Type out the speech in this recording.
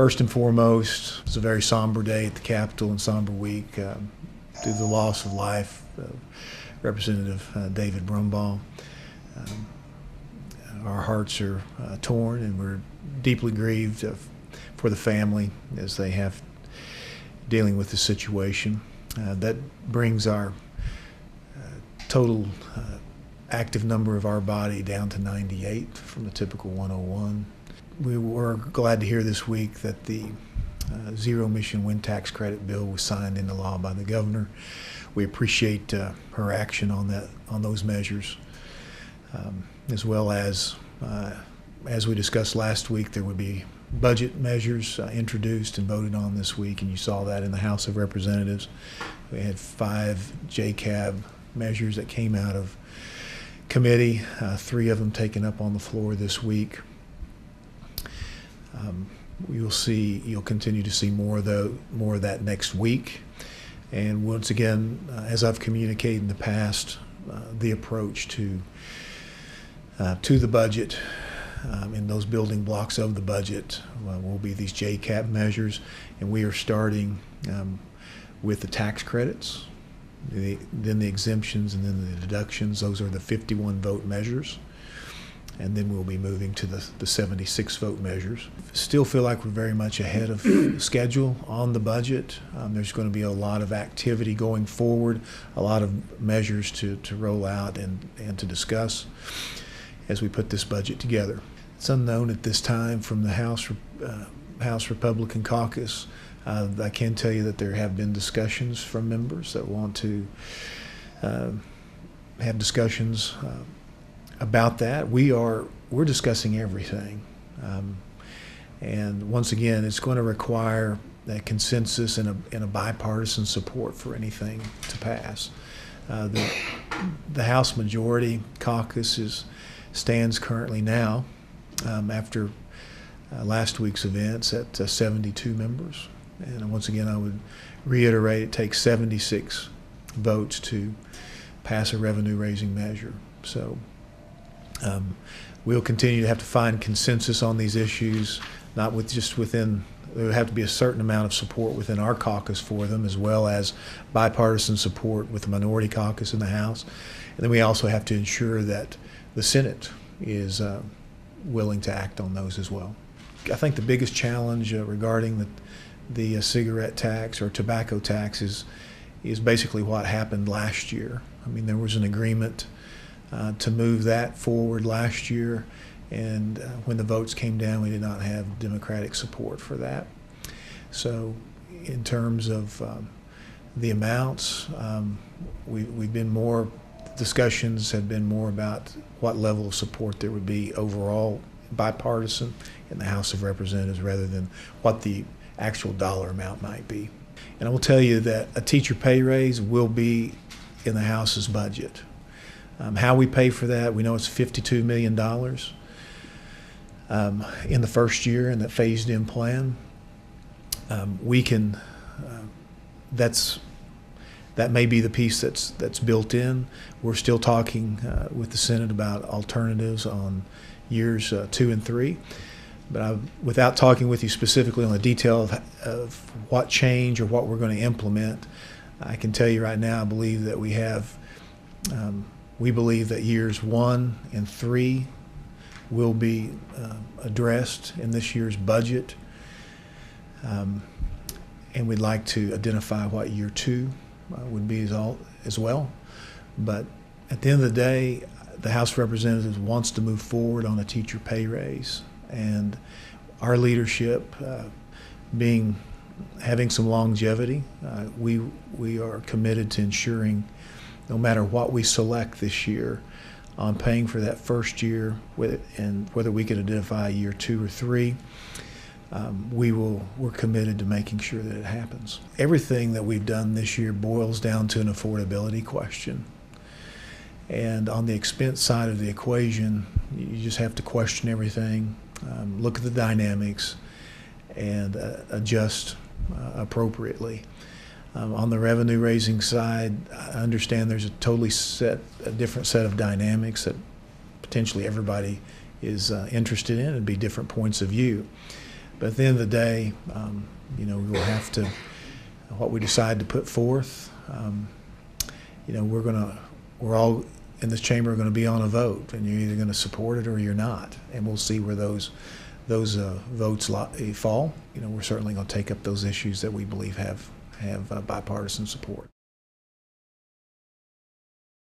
First and foremost, it's a very somber day at the Capitol and somber week due to the loss of life of Representative David Brumbaugh. Our hearts are torn, and we're deeply grieved for the family as they have dealing with the situation. That brings our total active number of our body down to 98 from the typical 101. We were glad to hear this week that the zero emission wind tax credit bill was signed into law by the governor. We appreciate her action on those measures, as well as we discussed last week, there would be budget measures introduced and voted on this week, and you saw that in the House of Representatives. We had 5 JCAB measures that came out of committee, 3 of them taken up on the floor this week. You'll continue to see more of that next week. And once again, as I've communicated in the past, the approach to the budget and those building blocks of the budget will be these JCAP measures, and we are starting with the tax credits, then the exemptions, and then the deductions. Those are the 51 vote measures, and then we'll be moving to the 76 vote measures. Still feel like we're very much ahead of schedule on the budget. There's going to be a lot of activity going forward, a lot of measures to roll out and to discuss as we put this budget together. It's unknown at this time from the House Republican caucus. I can tell you that there have been discussions from members that want to have discussions about that. We're discussing everything, and once again, it's going to require a consensus and a bipartisan support for anything to pass. The House Majority Caucus stands currently now, after last week's events, at 72 members. And once again, I would reiterate, it takes 76 votes to pass a revenue-raising measure. So we'll continue to have to find consensus on these issues, not with just within. There would have to be a certain amount of support within our caucus for them, as well as bipartisan support with the minority caucus in the House. And then we also have to ensure that the Senate is willing to act on those as well. I think the biggest challenge regarding the cigarette tax or tobacco tax is basically what happened last year. I mean, there was an agreement to move that forward last year, and when the votes came down, we did not have Democratic support for that. So in terms of the amounts, we've been more, discussions have been more about what level of support there would be overall bipartisan in the House of Representatives rather than what the actual dollar amount might be. And I will tell you that a teacher pay raise will be in the House's budget. How we pay for that, we know it's $52 million in the first year in that phased-in plan. We can, that may be the piece that's built in. We're still talking with the Senate about alternatives on years 2 and 3. But without talking with you specifically on the detail of what change or what we're going to implement, I can tell you right now, I believe that we believe that years 1 and 3 will be addressed in this year's budget. And we'd like to identify what year 2 would be as well. But at the end of the day, the House of Representatives wants to move forward on a teacher pay raise. And our leadership, having some longevity, we are committed to ensuring, no matter what we select this year, on paying for that first year, and whether we can identify year 2 or 3, we're committed to making sure that it happens. Everything that we've done this year boils down to an affordability question. And on the expense side of the equation, you just have to question everything, look at the dynamics, and adjust appropriately. On the revenue-raising side, I understand there's a different set of dynamics that potentially everybody is interested in. It'd be different points of view. But at the end of the day, you know, we'll have to, what we decide to put forth, you know, we're all in this chamber going to be on a vote, and you're either going to support it or you're not, and we'll see where those votes fall. You know, we're certainly going to take up those issues that we believe have bipartisan support.